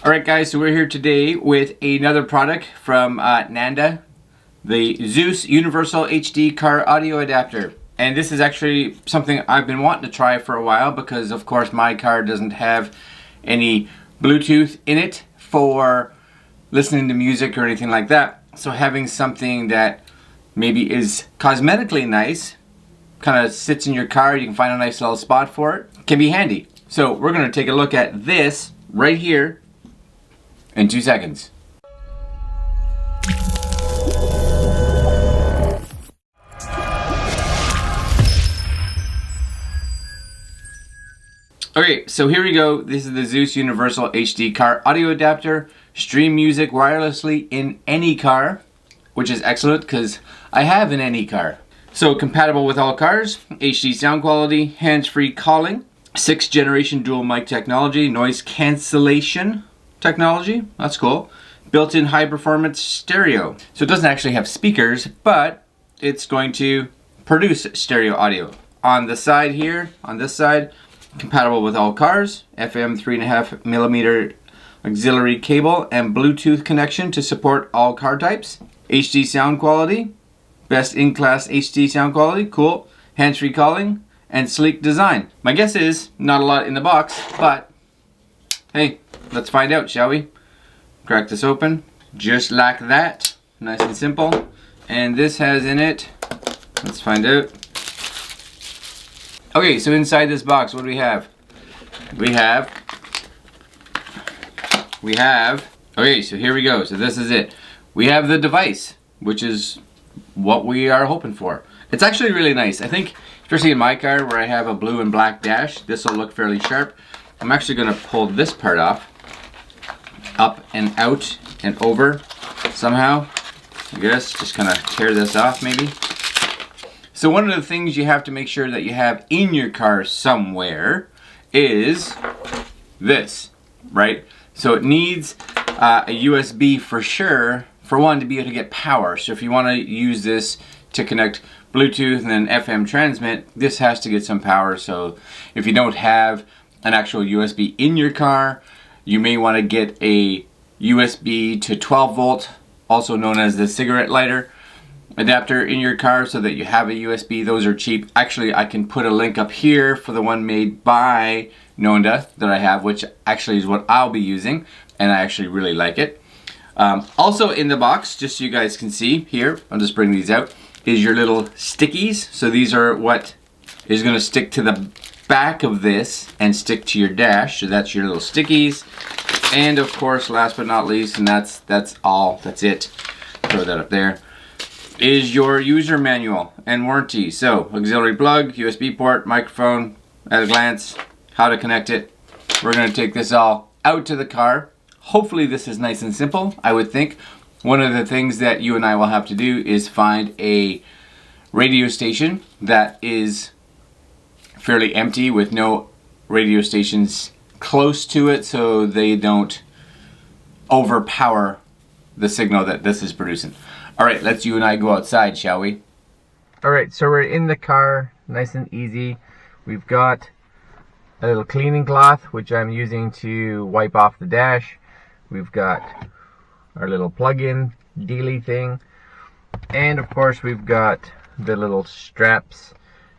Alright guys, so we're here today with another product from Nonda, the Zus Universal HD Car Audio Adapter. And this is actually something I've been wanting to try for a while because of course my car doesn't have any Bluetooth in it for listening to music or anything like that. So having something that maybe is cosmetically nice, kind of sits in your car, you can find a nice little spot for it, can be handy. So we're going to take a look at this right here in 2 seconds. Okay, so here we go. This is the Zus Universal HD Car Audio Adapter. Stream music wirelessly in any car, which is excellent because I have an any car. So compatible with all cars, HD sound quality, hands-free calling, 6th generation dual mic technology, noise cancellation technology, that's cool. Built-in high performance stereo. So it doesn't actually have speakers, but it's going to produce stereo audio. On the side here, on this side, compatible with all cars, FM 3.5mm auxiliary cable and Bluetooth connection to support all car types. HD sound quality, best in class HD sound quality, cool. Hands-free calling and sleek design. My guess is not a lot in the box, but hey, let's find out, shall we? Crack this open, just like that, nice and simple. And this has in it, let's find out. Okay, so inside this box, what do we have? Okay, so here we go. So this is it. We have the device, which is what we are hoping for. It's actually really nice. I think, especially in my car where I have a blue and black dash, this will look fairly sharp. I'm actually going to pull this part off, up and out and over somehow. I guess just kind of tear this off maybe. So one of the things you have to make sure that you have in your car somewhere is this, right? So it needs a USB for sure, for one, to be able to get power. So if you want to use this to connect Bluetooth and then FM transmit, this has to get some power. So if you don't have an actual USB in your car, you may want to get a USB to 12 volt, also known as the cigarette lighter adapter in your car so that you have a USB. Those are cheap. Actually, I can put a link up here for the one made by Nonda that I have, which actually is what I'll be using, and I actually really like it. Also in the box, just so you guys can see here, I'll just bring these out, is your little stickies. So these are what is going to stick to the back of this and stick to your dash. So that's your little stickies. And of course, last but not least, and that's it, throw that up there, is your user manual and warranty. So auxiliary plug, USB port, microphone, at a glance, how to connect it. We're going to take this all out to the car. Hopefully this is nice and simple, I would think. One of the things that you and I will have to do is find a radio station that is fairly empty with no radio stations close to it so they don't overpower the signal that this is producing. Alright, let's you and I go outside, shall we? Alright, so we're in the car, nice and easy. We've got a little cleaning cloth, which I'm using to wipe off the dash. We've got our little plug-in dealy thing. And of course we've got the little straps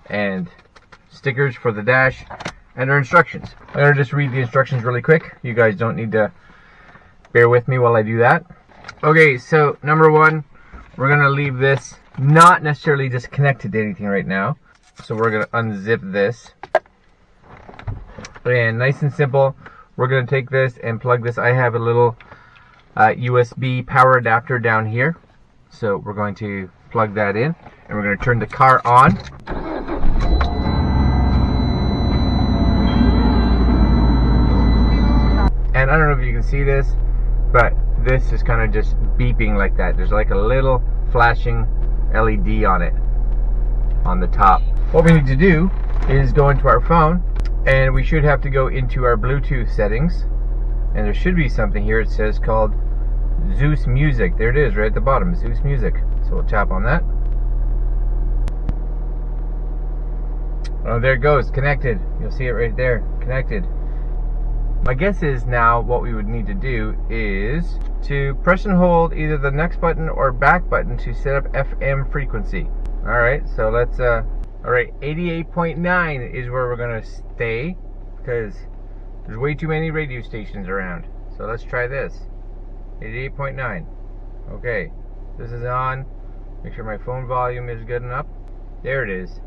and stickers for the dash and our instructions. I'm going to just read the instructions really quick. You guys don't need to bear with me while I do that. Okay, so number one, we're going to leave this not necessarily just connected to anything right now. So we're going to unzip this. And nice and simple, we're going to take this and plug this. I have a little USB power adapter down here. So we're going to plug that in and we're going to turn the car on. And I don't know if you can see this, but this is kind of just beeping like that. There's like a little flashing LED on it on the top. What we need to do is go into our phone, and we should have to go into our Bluetooth settings, and there should be something here. It says called Zus Music. There it is right at the bottom, Zus Music. So we'll tap on that. Oh, there it goes, connected. You'll see it right there, connected. My guess is now what we would need to do is to press and hold either the next button or back button to set up FM frequency. Alright, so let's, alright, 88.9 is where we're going to stay, because there's way too many radio stations around. So let's try this. 88.9. Okay, this is on. Make sure my phone volume is good enough. There it is.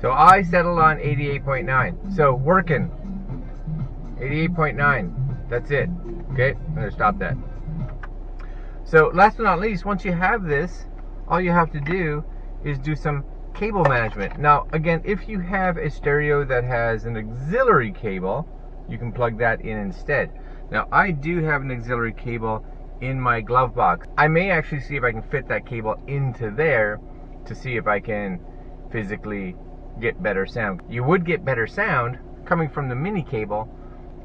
So I settled on 88.9. So working. 88.9. That's it. Okay, I'm going to stop that. So last but not least, once you have this, all you have to do is do some cable management. Now again, if you have a stereo that has an auxiliary cable, you can plug that in instead. Now I do have an auxiliary cable in my glove box. I may actually see if I can fit that cable into there to see if I can physically get better sound. You would get better sound coming from the mini cable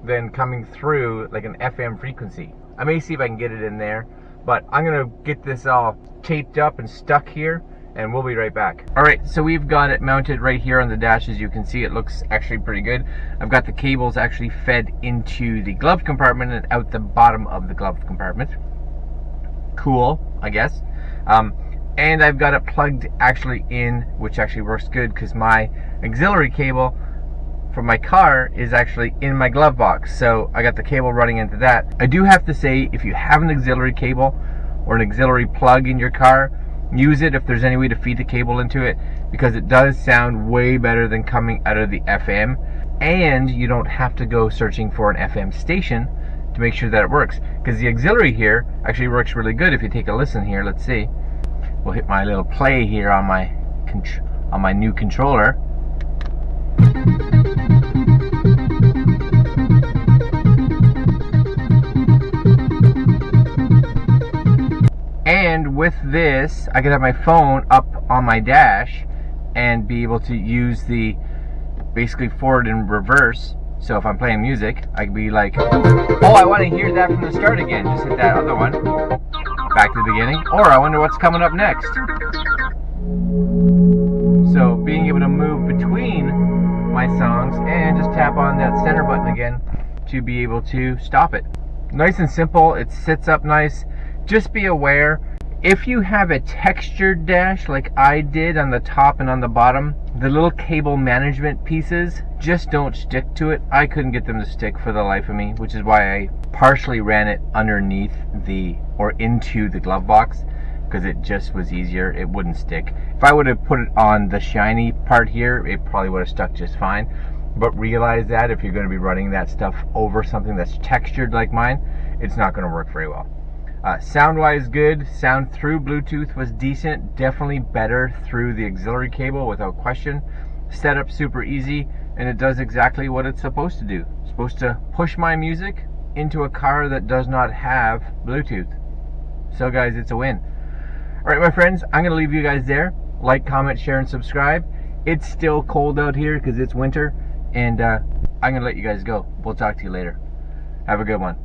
than coming through like an FM frequency. I may see if I can get it in there, but I'm gonna get this all taped up and stuck here, and we'll be right back. Alright, so we've got it mounted right here on the dash. As you can see, it looks actually pretty good. I've got the cables actually fed into the glove compartment and out the bottom of the glove compartment. Cool, I guess. And I've got it plugged actually in, which actually works good because my auxiliary cable from my car is actually in my glove box. So I got the cable running into that. I do have to say, if you have an auxiliary cable or an auxiliary plug in your car, use it if there's any way to feed the cable into it, because it does sound way better than coming out of the FM, and you don't have to go searching for an FM station to make sure that it works, because the auxiliary here actually works really good. If you take a listen here, let's see. We'll hit my little play here on my new controller. And with this, I could have my phone up on my dash and be able to use the basically forward and reverse. So if I'm playing music, I could be like, oh, I want to hear that from the start again. Just hit that other one. Back to the beginning. Or I wonder what's coming up next. So being able to move between my songs and just tap on that center button again to be able to stop it. Nice and simple. It sits up nice. Just be aware, if you have a textured dash like I did on the top and on the bottom, the little cable management pieces just don't stick to it. I couldn't get them to stick for the life of me, which is why I partially ran it underneath or into the glove box, because it just was easier. It wouldn't stick. If I would have put it on the shiny part here, it probably would have stuck just fine. But realize that if you're going to be running that stuff over something that's textured like mine, it's not going to work very well. Sound-wise, good. Sound through Bluetooth was decent. Definitely better through the auxiliary cable, without question. Setup super easy, and it does exactly what it's supposed to do. It's supposed to push my music into a car that does not have Bluetooth. So guys, it's a win. Alright my friends, I'm going to leave you guys there. Like, comment, share, and subscribe. It's still cold out here because it's winter, and I'm going to let you guys go. We'll talk to you later. Have a good one.